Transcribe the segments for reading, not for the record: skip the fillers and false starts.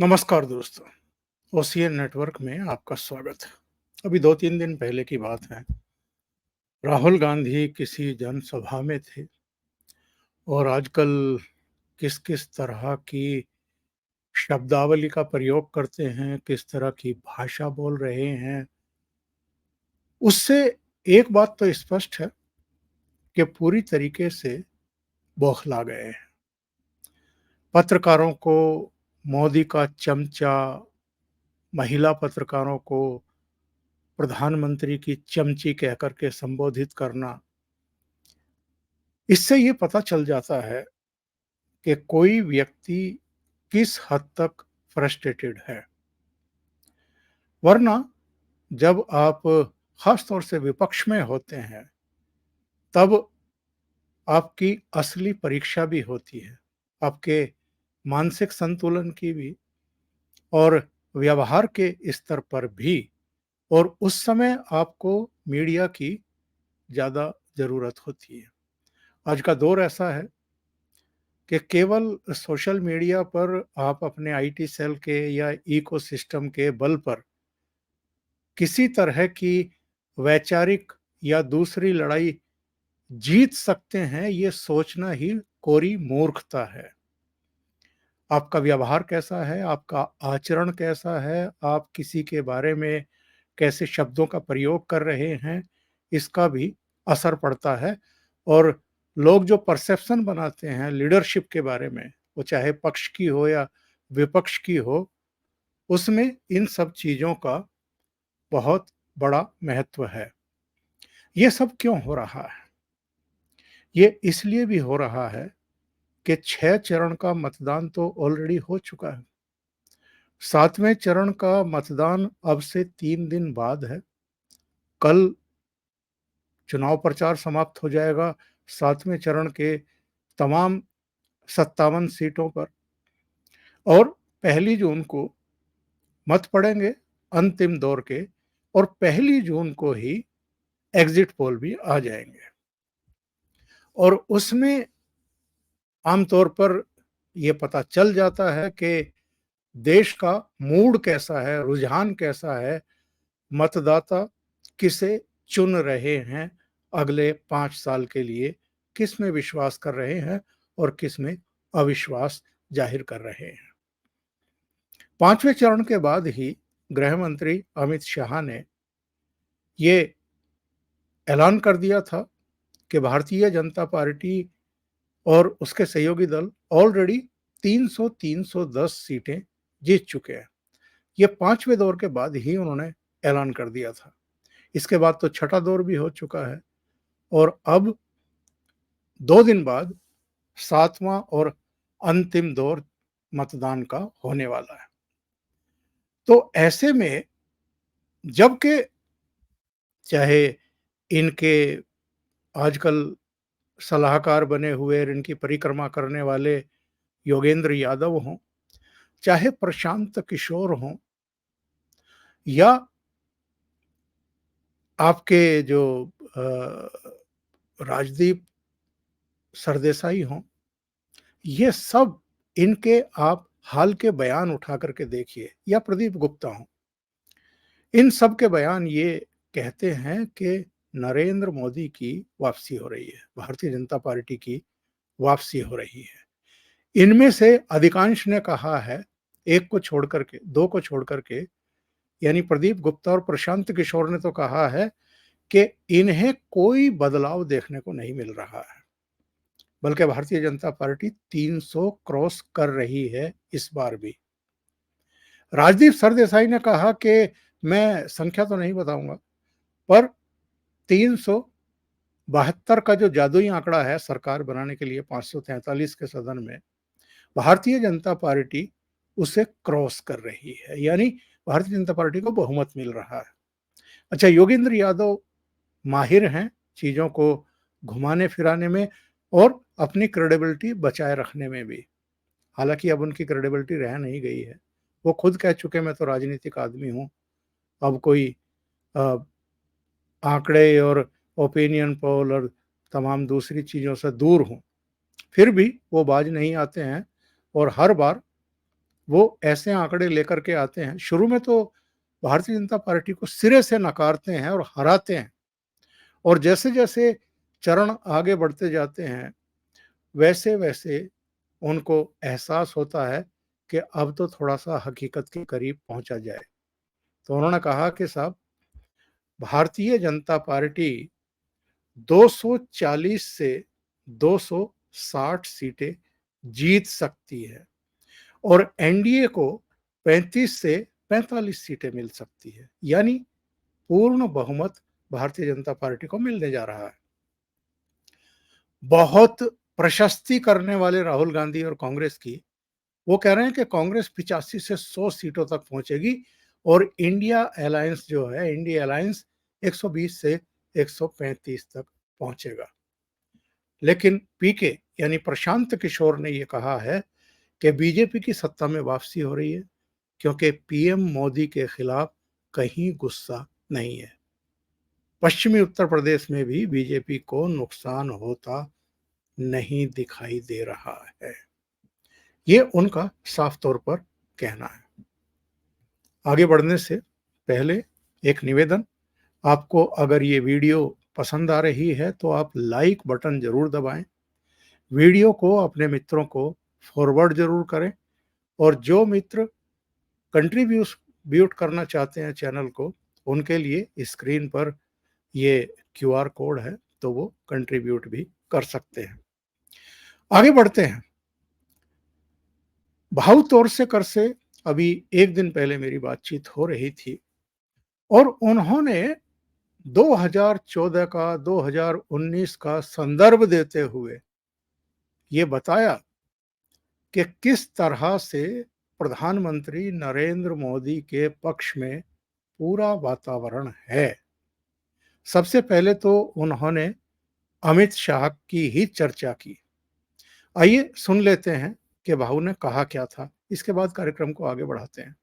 नमस्कार दोस्तों, OCN network में आपका स्वागत है। अभी 2-3 दिन पहले की बात है। राहुल गांधी किसी जनसभा में थे और आजकल किस-किस तरह की शब्दावली का प्रयोग करते हैं, किस तरह की भाषा बोल रहे हैं, उससे एक बात तो स्पष्ट है कि पूरी तरीके से बौखला गए हैं। पत्रकारों को मोदी का चमचा, महिला पत्रकारों को प्रधानमंत्री की चमची कह कर के संबोधित करना, इससे ये पता चल जाता है कि कोई व्यक्ति किस हद तक फ्रस्ट्रेटेड है। वरना जब आप खास तौर से विपक्ष में होते हैं, तब आपकी असली परीक्षा भी होती है, आपके मानसिक संतुलन की भी और व्यवहार के स्तर पर भी। और उस समय आपको मीडिया की ज़्यादा ज़रूरत होती है। आज का दौर ऐसा है कि केवल सोशल मीडिया पर आप अपने आईटी सेल के या इकोसिस्टम के बल पर किसी तरह की वैचारिक या दूसरी लड़ाई जीत सकते हैं, ये सोचना ही कोरी मूर्खता है। आपका व्यवहार कैसा है, आपका आचरण कैसा है, आप किसी के बारे में कैसे शब्दों का प्रयोग कर रहे हैं, इसका भी असर पड़ता है। और लोग जो परसेप्शन बनाते हैं लीडरशिप के बारे में, वो चाहे पक्ष की हो या विपक्ष की हो, उसमें इन सब चीज़ों का बहुत बड़ा महत्व है। ये सब क्यों हो रहा है? ये इसलिए भी हो रहा है कि 6 चरण का मतदान तो ऑलरेडी हो चुका है। 7वें चरण का मतदान अब से 3 दिन बाद है। कल चुनाव प्रचार समाप्त हो जाएगा 7वें चरण के तमाम 57 सीटों पर, और 1 जून को मत पड़ेंगे अंतिम दौर के, और 1 जून को ही एग्जिट पोल भी आ जाएंगे। और उसमें आमतौर पर ये पता चल जाता है कि देश का मूड कैसा है, रुझान कैसा है, मतदाता किसे चुन रहे हैं अगले 5 साल के लिए, किस में विश्वास कर रहे हैं और किस में अविश्वास जाहिर कर रहे हैं। 5वें चरण के बाद ही गृह मंत्री अमित शाह ने ये ऐलान कर दिया था कि भारतीय जनता पार्टी और उसके सहयोगी दल ऑलरेडी 300-310 सीटें जीत चुके हैं। ये 5वें दौर के बाद ही उन्होंने ऐलान कर दिया था। इसके बाद तो छठा दौर भी हो चुका है और अब 2 दिन बाद 7वां और अंतिम दौर मतदान का होने वाला है। तो ऐसे में जबकि चाहे इनके आजकल सलाहकार बने हुए और इनकी परिक्रमा करने वाले योगेंद्र यादव हों, चाहे प्रशांत किशोर हों, या आपके जो राजदीप सरदेसाई हों, ये सब इनके आप हाल के बयान उठा करके देखिए, या प्रदीप गुप्ता हों, इन सब के बयान ये कहते हैं कि नरेंद्र मोदी की वापसी हो रही है, भारतीय जनता पार्टी की वापसी हो रही है। इनमें से अधिकांश ने कहा है, एक को छोड़ करके, दो को छोड़ करके, यानी प्रदीप गुप्ता और प्रशांत किशोर ने तो कहा है कि इन्हें कोई बदलाव देखने को नहीं मिल रहा है, बल्कि भारतीय जनता पार्टी 300 क्रॉस कर रही है इस बार भी। राजदीप सरदेसाई ने कहा कि मैं संख्या तो नहीं बताऊंगा, पर 372 का जो जादुई आंकड़ा है सरकार बनाने के लिए 543 के सदन में, भारतीय जनता पार्टी उसे क्रॉस कर रही है, यानी भारतीय जनता पार्टी को बहुमत मिल रहा है। अच्छा, योगेंद्र यादव माहिर हैं चीज़ों को घुमाने फिराने में और अपनी क्रेडिबिलिटी बचाए रखने में भी। हालांकि अब उनकी क्रेडिबिलिटी रह नहीं गई है। वो खुद कह चुके, मैं तो राजनीतिक आदमी हूँ, अब कोई अ, आंकड़े और ओपिनियन पोल और तमाम दूसरी चीज़ों से दूर हूँ। फिर भी वो बाज नहीं आते हैं और हर बार वो ऐसे आंकड़े लेकर के आते हैं। शुरू में तो भारतीय जनता पार्टी को सिरे से नकारते हैं और हराते हैं, और जैसे-जैसे चरण आगे बढ़ते जाते हैं, वैसे-वैसे उनको एहसास होता है कि अब तो थोड़ा-सा हकीकत के करीब पहुँचा जाए। तो उन्होंने कहा कि साहब, भारतीय जनता पार्टी 240 से 260 सीटें जीत सकती है और एनडीए को 35 से 45 सीटें मिल सकती है। यानी पूर्ण बहुमत भारतीय जनता पार्टी को मिलने जा रहा है। बहुत प्रशस्ति करने वाले राहुल गांधी और कांग्रेस की, वो कह रहे हैं कि कांग्रेस 85 से 100 सीटों तक पहुंचेगी और इंडिया अलायंस जो है, इंडिया अलायंस 120 से 135 तक पहुंचेगा। लेकिन पीके यानी प्रशांत किशोर ने यह कहा है कि बीजेपी की सत्ता में वापसी हो रही है क्योंकि पीएम मोदी के खिलाफ कहीं गुस्सा नहीं है। पश्चिमी उत्तर प्रदेश में भी बीजेपी को नुकसान होता नहीं दिखाई दे रहा है। ये उनका साफ तौर पर कहना है। आगे बढ़ने से पहले एक निवेदन, आपको अगर ये वीडियो पसंद आ रही है तो आप लाइक बटन जरूर दबाएं, वीडियो को अपने मित्रों को फॉरवर्ड जरूर करें, और जो मित्र कंट्रीब्यूट करना चाहते हैं चैनल को, उनके लिए स्क्रीन पर ये क्यूआर कोड है, तो वो कंट्रीब्यूट भी कर सकते हैं। आगे बढ़ते हैं। भाव तौर से कर से अभी एक दिन पहले मेरी बातचीत हो रही थी और उन्होंने 2014 का 2019 का संदर्भ देते हुए ये बताया कि किस तरह से प्रधानमंत्री नरेंद्र मोदी के पक्ष में पूरा वातावरण है। सबसे पहले तो उन्होंने अमित शाह की ही चर्चा की। आइए सुन लेते हैं कि भाऊ ने कहा क्या था, इसके बाद कार्यक्रम को आगे बढ़ाते हैं।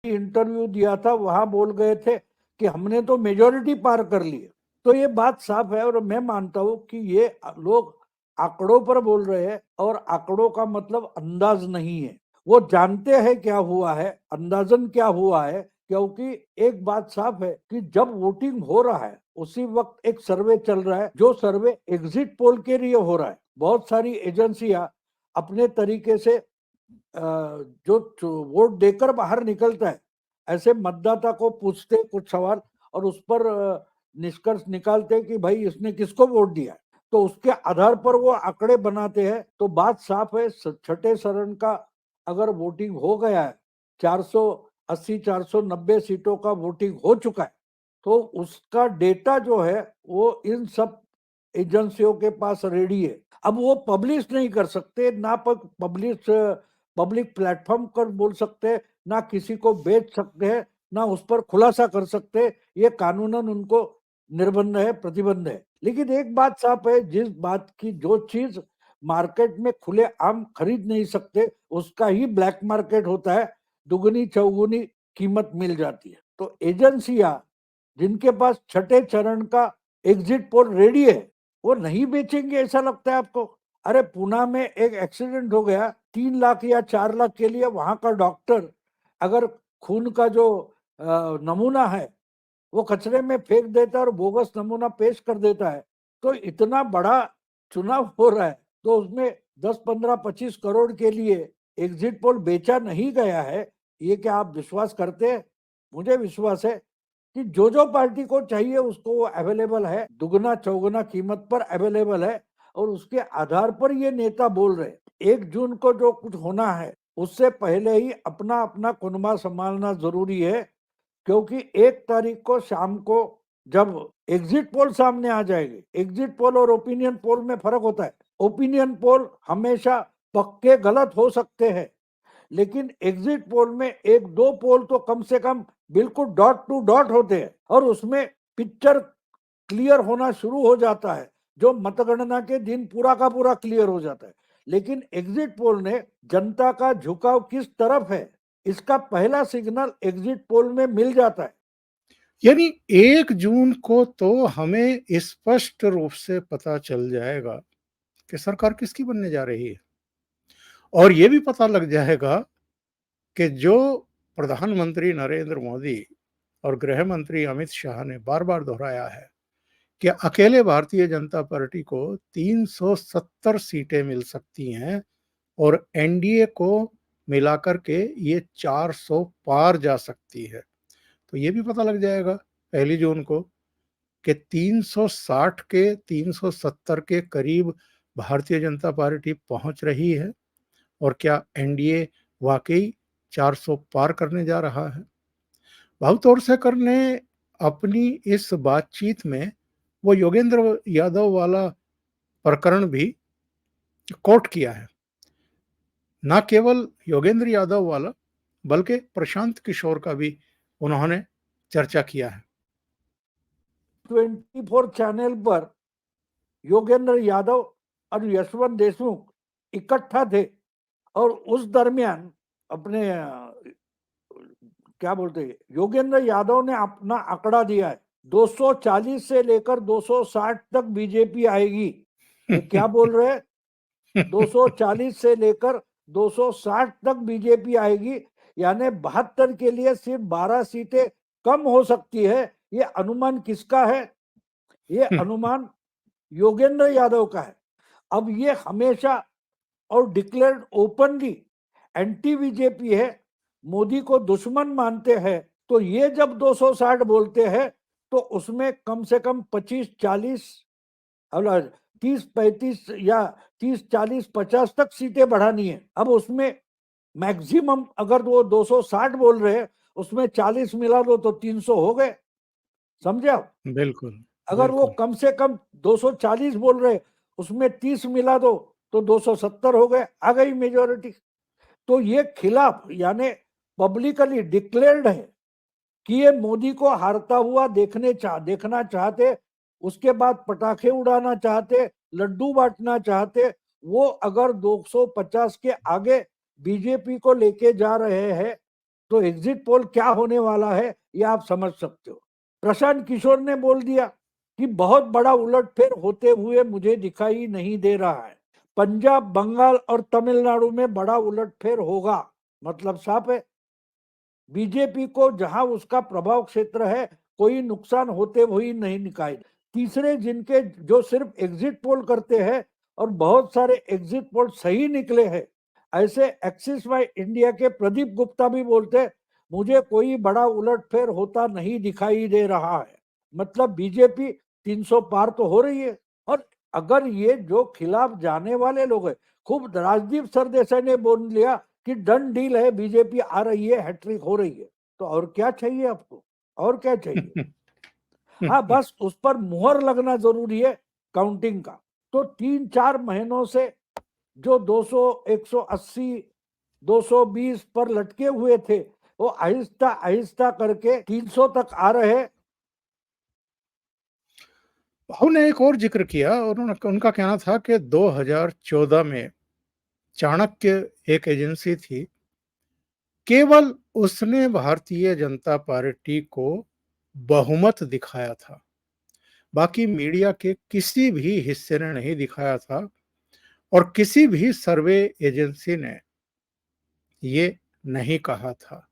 इंटरव्यू दिया था, वहां बोल गए थे कि हमने तो मेजोरिटी पार कर ली है। तो ये बात साफ है और मैं मानता हूं कि ये लोग आंकड़ों पर बोल रहे हैं और आंकड़ों का मतलब अंदाज नहीं है। वो जानते हैं क्या हुआ है, अंदाजन क्या हुआ है, क्योंकि एक बात साफ है कि जब वोटिंग हो रहा है उसी वक्त एक सर्वे चल रहा है, जो सर्वे एग्जिट पोल के लिए हो रहा है। बहुत सारी एजेंसियां अपने तरीके से जो वोट देकर बाहर निकलता है, ऐसे मतदाता को पूछते कुछ सवाल और उस पर निष्कर्ष निकालते कि भाई इसने किसको वोट दिया है, तो उसके आधार पर वो आंकड़े बनाते हैं। तो बात साफ है, छठे चरण का अगर वोटिंग हो गया है, 480 490 सीटों का वोटिंग हो चुका है, तो उसका डेटा जो है वो इन सब एजेंसियों के पास रेडी है। अब वो पब्लिश नहीं कर सकते, ना पब्लिक प्लेटफॉर्म पर बोल सकते, ना किसी को बेच सकते हैं, ना उस पर खुलासा कर सकते। ये कानूनन उनको निर्बंध है, प्रतिबंध है। लेकिन एक बात साफ है, जिस बात की जो चीज मार्केट में खुले आम खरीद नहीं सकते उसका ही ब्लैक मार्केट होता है, दुगनी चौगुनी कीमत मिल जाती है। तो एजेंसियां जिनके पास छठे चरण का एग्जिट पोल रेडी है, वो नहीं बेचेंगे ऐसा लगता है आपको? अरे पूना में एक एक्सीडेंट हो गया, 3 लाख या 4 लाख के लिए वहां का डॉक्टर अगर खून का जो नमूना है वो कचरे में फेंक देता है और बोगस नमूना पेश कर देता है, तो इतना बड़ा चुनाव हो रहा है तो उसमें 10 15 25 करोड़ के लिए एग्जिट पोल बेचा नहीं गया है, ये क्या आप विश्वास करते हैं? मुझे विश्वास है कि जो पार्टी को चाहिए उसको वो अवेलेबल है, दुगना चौगुना कीमत पर अवेलेबल है, और उसके आधार पर ये नेता बोल रहे 1 जून को जो कुछ होना है उससे पहले ही अपना अपना कुनबा संभालना जरूरी है। क्योंकि 1 तारीख को शाम को जब एग्जिट पोल सामने आ जाएगी, एग्जिट पोल और ओपिनियन पोल में फर्क होता है। ओपिनियन पोल हमेशा पक्के गलत हो सकते हैं, लेकिन एग्जिट पोल में 1 2 पोल तो कम से कम बिल्कुल डॉट टू डॉट होते हैं और उसमें पिक्चर क्लियर होना शुरू हो जाता है, जो मतगणना के दिन पूरा का पूरा क्लियर हो जाता है। लेकिन एग्जिट पोल ने जनता का झुकाव किस तरफ है इसका पहला सिग्नल एग्जिट पोल में मिल जाता है। यानी 1 जून को तो हमें स्पष्ट रूप से पता चल जाएगा कि सरकार किसकी बनने जा रही है, और ये भी पता लग जाएगा कि जो प्रधानमंत्री नरेंद्र मोदी और गृह मंत्री अमित शाह ने बार-बार दोहराया है कि अकेले भारतीय जनता पार्टी को 370 सीटें मिल सकती हैं और एनडीए को मिलाकर के ये 400 पार जा सकती है। तो ये भी पता लग जाएगा 1 जून को कि 360 के 370 के करीब भारतीय जनता पार्टी पहुंच रही है और क्या एनडीए वाकई 400 पार करने जा रहा है। भाव तोरसेकर ने अपनी इस बातचीत में वो योगेंद्र यादव वाला प्रकरण भी कोट किया है। ना केवल योगेंद्र यादव वाला बल्कि प्रशांत किशोर का भी उन्होंने चर्चा किया है। 24 चैनल पर योगेंद्र यादव और यशवंत देशमुख इकट्ठा थे और उस दरमियान अपने क्या बोलते हैं योगेंद्र यादव ने अपना आंकड़ा दिया है 240 से लेकर 260 तक बीजेपी आएगी। ये क्या बोल रहे हैं 240 से लेकर 260 तक बीजेपी आएगी, यानी 72 के लिए सिर्फ 12 सीटें कम हो सकती है। ये अनुमान किसका है? ये अनुमान योगेंद्र यादव का है। अब ये हमेशा और डिक्लेयर्ड ओपनली एंटी बीजेपी है, मोदी को दुश्मन मानते हैं। तो ये जब 260 बोलते हैं तो उसमें कम से कम 25-40 30-35 या 30-40-50 तक सीटें बढ़ानी है। अब उसमें मैक्सिमम अगर वो 260 बोल रहे हैं उसमें 40 मिला दो तो 300 हो गए, समझे आप? बिल्कुल। अगर वो कम से कम 240 बोल रहे उसमें 30 मिला दो तो 270 हो गए, आ गई मेजोरिटी। तो ये खिलाफ यानी पब्लिकली डिक्लेयर्ड है कि ये मोदी को हारता हुआ देखना चाहते, उसके बाद पटाखे उड़ाना चाहते, लड्डू बांटना चाहते। वो अगर 250 के आगे बीजेपी को लेके जा रहे हैं तो एग्जिट पोल क्या होने वाला है ये आप समझ सकते हो। प्रशांत किशोर ने बोल दिया कि बहुत बड़ा उलटफेर होते हुए मुझे दिखाई नहीं दे रहा है। पंजाब, बंगाल और तमिलनाडु में बड़ा उलटफेर होगा, मतलब साफ है बीजेपी को जहां उसका प्रभाव क्षेत्र है कोई नुकसान होते हुए नहीं दिखाई। तीसरे जिनके जो सिर्फ एग्जिट पोल करते हैं और बहुत सारे एग्जिट पोल सही निकले हैं, ऐसे एक्सिस वाई इंडिया के प्रदीप गुप्ता भी बोलते मुझे कोई बड़ा उलटफेर होता नहीं दिखाई दे रहा है। मतलब बीजेपी 300 पार तो हो रही है। और अगर ये जो खिलाफ जाने वाले लोग हैं, खूब राजदीप सरदेसाई ने बोल लिया कि डन डील है, बीजेपी आ रही है, हैट्रिक हो रही है, तो और क्या चाहिए आपको? और क्या चाहिए? हाँ, बस उस पर मुहर लगना जरूरी है काउंटिंग का। तो 3-4 महीनों से जो 200, 180, 220 पर लटके हुए थे वो आहिस्ता आहिस्ता करके 300 तक आ रहे। भाव ने एक और जिक्र किया और उनका कहना था कि 2014 में चाणक्य एक एजेंसी थी, केवल उसने भारतीय जनता पार्टी को बहुमत दिखाया था, बाकी मीडिया के किसी भी हिस्से ने नहीं दिखाया था और किसी भी सर्वे एजेंसी ने ये नहीं कहा था।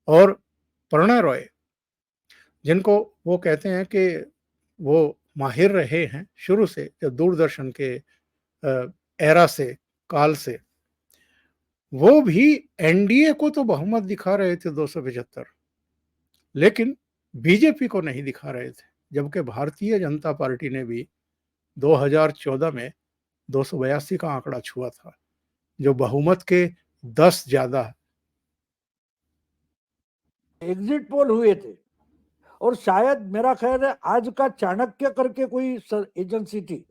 और प्रणय रॉय, जिनको वो कहते हैं कि वो माहिर रहे हैं शुरू से, जब दूरदर्शन के एरा से, काल से, वो भी एनडीए को तो बहुमत दिखा रहे थे 275, लेकिन बीजेपी को नहीं दिखा रहे थे। जबकि भारतीय जनता पार्टी ने भी 2014 में 282 का आंकड़ा छुआ था, जो बहुमत के 10 ज्यादा एग्जिट पोल हुए थे। और शायद मेरा ख्याल है आज का चाणक्य करके कोई एजेंसी थी,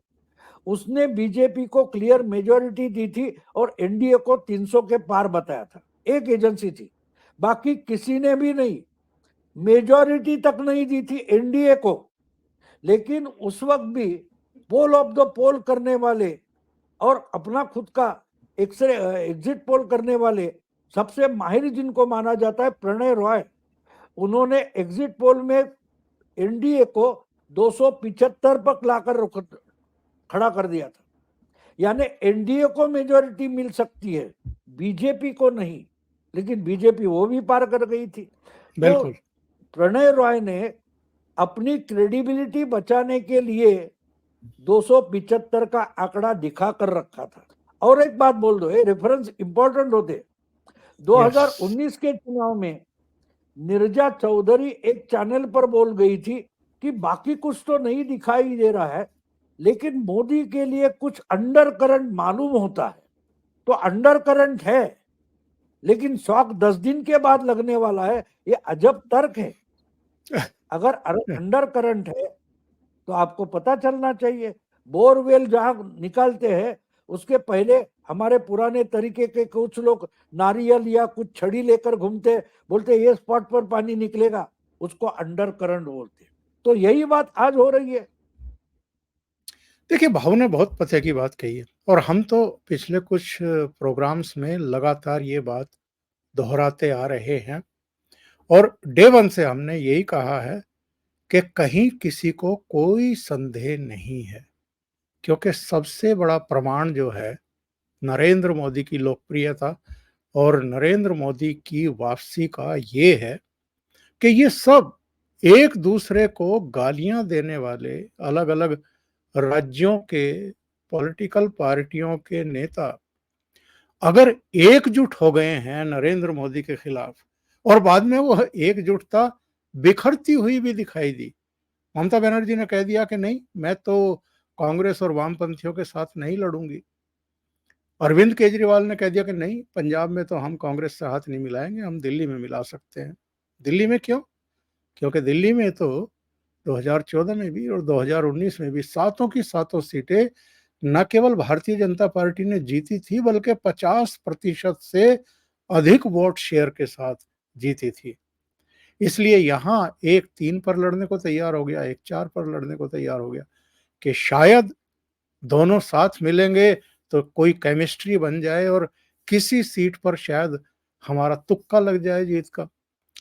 उसने बीजेपी को क्लियर मेजोरिटी दी थी और एनडीए को 300 के पार बताया था। एक एजेंसी थी, बाकी किसी ने भी नहीं, मेजोरिटी तक नहीं दी थी एनडीए को। लेकिन उस वक्त भी पोल ऑफ द पोल करने वाले और अपना खुद का एग्जिट पोल करने वाले सबसे माहिर जिनको माना जाता है प्रणय रॉय, उन्होंने एग्जिट पोल में एनडीए को 275 पर लाकर खड़ा कर दिया था। यानी एनडीए को मेजोरिटी मिल सकती है, बीजेपी को नहीं। लेकिन बीजेपी वो भी पार कर गई थी। तो बिल्कुल। प्रणय रॉय ने अपनी क्रेडिबिलिटी बचाने के लिए 275 का आंकड़ा दिखा कर रखा था। और एक बात बोल दो, ये रेफरेंस इंपॉर्टेंट होते। यस। 2019 के चुनाव में नीरजा चौधरी एक चैनल पर बोल गई थी कि बाकी कुछ तो नहीं दिखाई दे रहा है, लेकिन मोदी के लिए कुछ अंडर करंट मालूम होता है। तो अंडर करंट है, लेकिन शॉक 10 दिन के बाद लगने वाला है। ये अजब तर्क है। अगर अंडर करंट है तो आपको पता चलना चाहिए। बोरवेल जहां निकालते हैं उसके पहले हमारे पुराने तरीके के कुछ लोग नारियल या कुछ छड़ी लेकर घूमते, बोलते ये स्पॉट पर पानी निकलेगा, उसको अंडर करंट बोलते। तो यही बात आज हो रही है। देखिए, भाव ने बहुत पते की बात कही है और हम तो पिछले कुछ प्रोग्राम्स में लगातार ये बात दोहराते आ रहे हैं और डे वन से हमने यही कहा है कि कहीं किसी को कोई संदेह नहीं है, क्योंकि सबसे बड़ा प्रमाण जो है नरेंद्र मोदी की लोकप्रियता और नरेंद्र मोदी की वापसी का ये है कि ये सब एक दूसरे को गालियां देने वाले अलग अलग राज्यों के पॉलिटिकल पार्टियों के नेता अगर एकजुट हो गए हैं नरेंद्र मोदी के खिलाफ और बाद में वो एकजुटता बिखरती हुई भी दिखाई दी। ममता बनर्जी ने कह दिया कि नहीं, मैं तो कांग्रेस और वामपंथियों के साथ नहीं लड़ूंगी। अरविंद केजरीवाल ने कह दिया कि नहीं, पंजाब में तो हम कांग्रेस से हाथ नहीं मिलाएंगे, हम दिल्ली में मिला सकते हैं। दिल्ली में क्यों? क्योंकि दिल्ली में तो 2014 में भी और 2019 में भी सातों की सातों सीटें न केवल भारतीय जनता पार्टी ने जीती थी, बल्कि 50% से अधिक वोट शेयर के साथ जीती थी। इसलिए यहाँ एक 3 पर लड़ने को तैयार हो गया, एक 4 पर लड़ने को तैयार हो गया कि शायद दोनों साथ मिलेंगे तो कोई केमिस्ट्री बन जाए और किसी सीट पर शायद हमारा तुक्का लग जाए जीत का,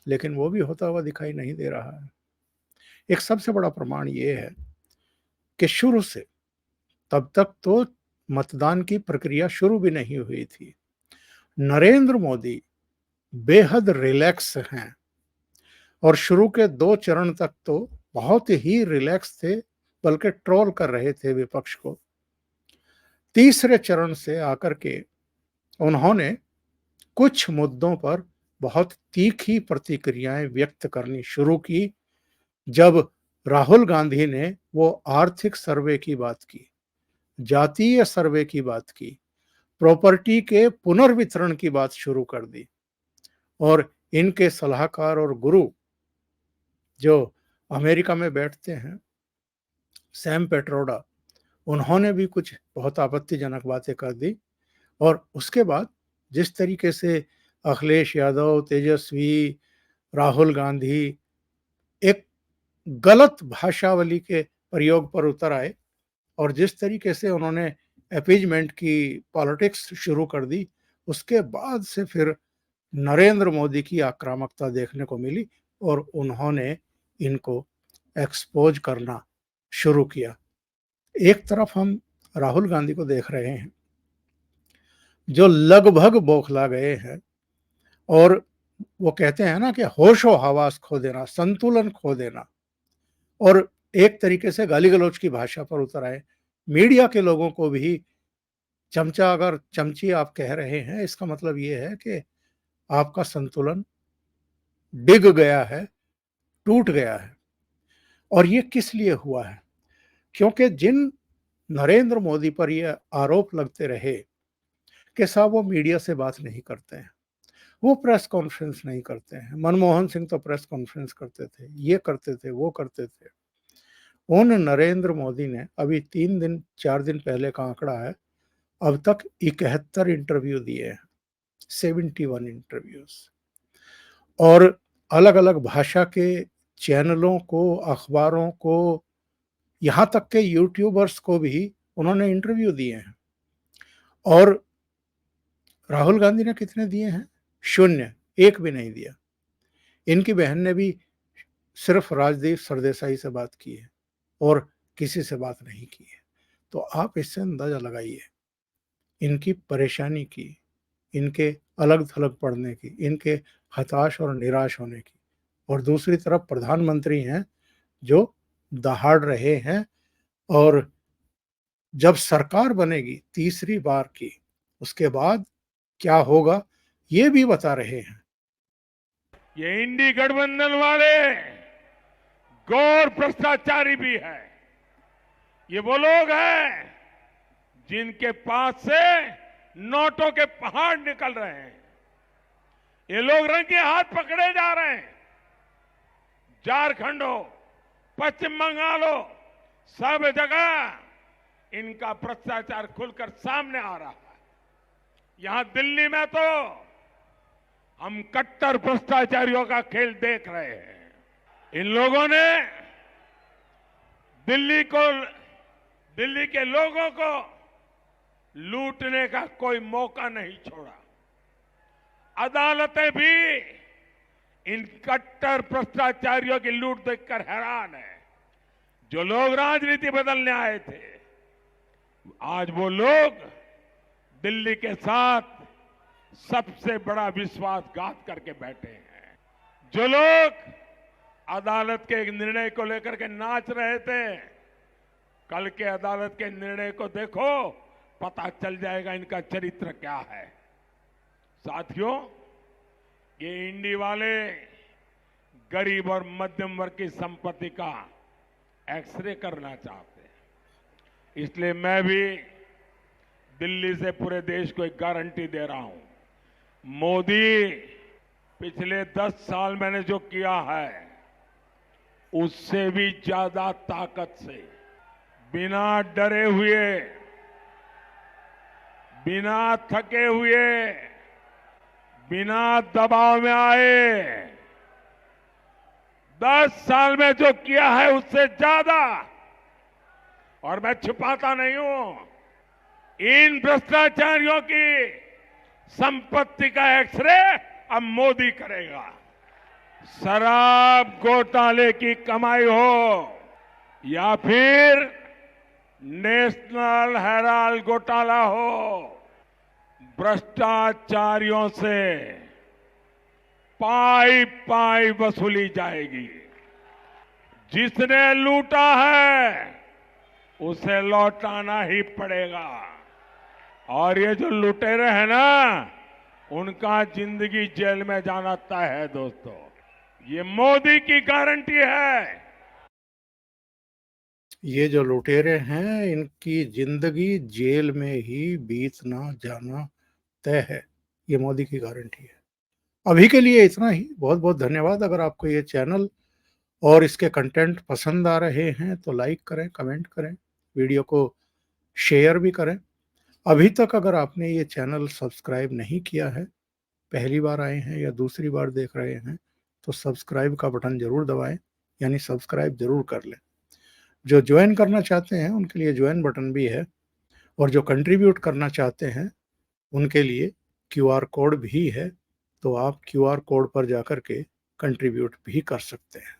लेकिन वो भी होता हुआ दिखाई नहीं दे रहा है। एक सबसे बड़ा प्रमाण ये है कि शुरू से तब तक तो मतदान की प्रक्रिया शुरू भी नहीं हुई थी, नरेंद्र मोदी बेहद रिलैक्स हैं और शुरू के 2 चरण तक तो बहुत ही रिलैक्स थे, बल्कि ट्रोल कर रहे थे विपक्ष को। तीसरे चरण से आकर के उन्होंने कुछ मुद्दों पर बहुत तीखी प्रतिक्रियाएं व्यक्त करनी शुरू की। जब राहुल गांधी ने वो आर्थिक सर्वे की बात की, जातीय सर्वे की बात की, प्रॉपर्टी के पुनर्वितरण की बात शुरू कर दी और इनके सलाहकार और गुरु जो अमेरिका में बैठते हैं, सैम पेट्रोडा, उन्होंने भी कुछ बहुत आपत्तिजनक बातें कर दी। और उसके बाद जिस तरीके से अखिलेश यादव, तेजस्वी, राहुल गांधी एक गलत भाषावली के प्रयोग पर उतर आए और जिस तरीके से उन्होंने अपीजमेंट की पॉलिटिक्स शुरू कर दी, उसके बाद से फिर नरेंद्र मोदी की आक्रामकता देखने को मिली और उन्होंने इनको एक्सपोज करना शुरू किया। एक तरफ हम राहुल गांधी को देख रहे हैं जो लगभग बौखला गए हैं और वो कहते हैं ना कि होशो हवास खो देना, संतुलन खो देना और एक तरीके से गाली गलौज की भाषा पर उतर आए। मीडिया के लोगों को भी चमचा अगर चमची आप कह रहे हैं, इसका मतलब ये है कि आपका संतुलन डिग गया है, टूट गया है। और ये किस लिए हुआ है? क्योंकि जिन नरेंद्र मोदी पर ये आरोप लगते रहे कि साहब वो मीडिया से बात नहीं करते हैं, वो प्रेस कॉन्फ्रेंस नहीं करते हैं, मनमोहन सिंह तो प्रेस कॉन्फ्रेंस करते थे, ये करते थे, वो करते थे। उन नरेंद्र मोदी ने अभी 3 दिन 4 दिन पहले का आंकड़ा है, अब तक 71 इंटरव्यू दिए हैं, 71 इंटरव्यूज। और अलग अलग भाषा के चैनलों को, अखबारों को, यहाँ तक के यूट्यूबर्स को भी उन्होंने इंटरव्यू दिए हैं। और राहुल गांधी ने कितने दिए हैं? 0, एक भी नहीं दिया। इनकी बहन ने भी सिर्फ राजदीप सरदेसाई से बात की है और किसी से बात नहीं की है। तो आप इससे अंदाजा लगाइए इनकी परेशानी की, इनके अलग-थलग पड़ने की, इनके हताश और निराश होने की। और दूसरी तरफ प्रधानमंत्री हैं जो दहाड़ रहे हैं और जब सरकार बनेगी तीसरी बार की, उसके बाद क्या होगा ये भी बता रहे हैं। ये इंडी गठबंधन वाले गौर भ्रष्टाचारी भी है। ये वो लोग हैं जिनके पास से नोटों के पहाड़ निकल रहे हैं। ये लोग रंगे हाथ पकड़े जा रहे हैं। झारखंड हो, पश्चिम बंगाल हो, सब जगह इनका भ्रष्टाचार खुलकर सामने आ रहा है। यहां दिल्ली में तो हम कट्टर भ्रष्टाचारियों का खेल देख रहे हैं। इन लोगों ने दिल्ली के लोगों को लूटने का कोई मौका नहीं छोड़ा। अदालतें भी इन कट्टर भ्रष्टाचारियों की लूट देखकर हैरान है। जो लोग राजनीति बदलने आए थे, आज वो लोग दिल्ली के साथ सबसे बड़ा विश्वासघात करके बैठे हैं। जो लोग अदालत के एक निर्णय को लेकर के नाच रहे थे, कल के अदालत के निर्णय को देखो, पता चल जाएगा इनका चरित्र क्या है। साथियों, ये इंडी वाले गरीब और मध्यम वर्ग की संपत्ति का एक्सरे करना चाहते हैं। इसलिए मैं भी दिल्ली से पूरे देश को एक गारंटी दे रहा हूं, मोदी पिछले 10 साल मैंने जो किया है उससे भी ज्यादा ताकत से, बिना डरे हुए, बिना थके हुए, बिना दबाव में आए 10 साल में जो किया है उससे ज्यादा। और मैं छिपाता नहीं हूं, इन भ्रष्टाचारियों की संपत्ति का एक्सरे अब मोदी करेगा। शराब घोटाले की कमाई हो या फिर नेशनल हेराल्ड घोटाला हो, भ्रष्टाचारियों से पाई पाई वसूली जाएगी। जिसने लूटा है उसे लौटाना ही पड़ेगा। और ये जो लुटेरे हैं ना, उनका जिंदगी जेल में जाना तय है दोस्तों। ये मोदी की गारंटी है। ये जो लुटेरे हैं, इनकी जिंदगी जेल में ही बीतना जाना तय है। ये मोदी की गारंटी है। अभी के लिए इतना ही। बहुत बहुत धन्यवाद। अगर आपको ये चैनल और इसके कंटेंट पसंद आ रहे हैं तो लाइक करें, कमेंट करें, वीडियो को शेयर भी करें। अभी तक अगर आपने ये चैनल सब्सक्राइब नहीं किया है, पहली बार आए हैं या दूसरी बार देख रहे हैं, तो सब्सक्राइब का बटन जरूर दबाएं, यानी सब्सक्राइब जरूर कर लें। जो ज्वाइन करना चाहते हैं उनके लिए ज्वाइन बटन भी है, और जो कंट्रीब्यूट करना चाहते हैं उनके लिए क्यूआर कोड भी है, तो आप क्यूआर कोड पर जाकर के कंट्रीब्यूट भी कर सकते हैं।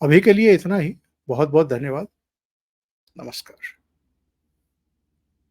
अभी के लिए इतना ही। बहुत बहुत धन्यवाद। नमस्कार।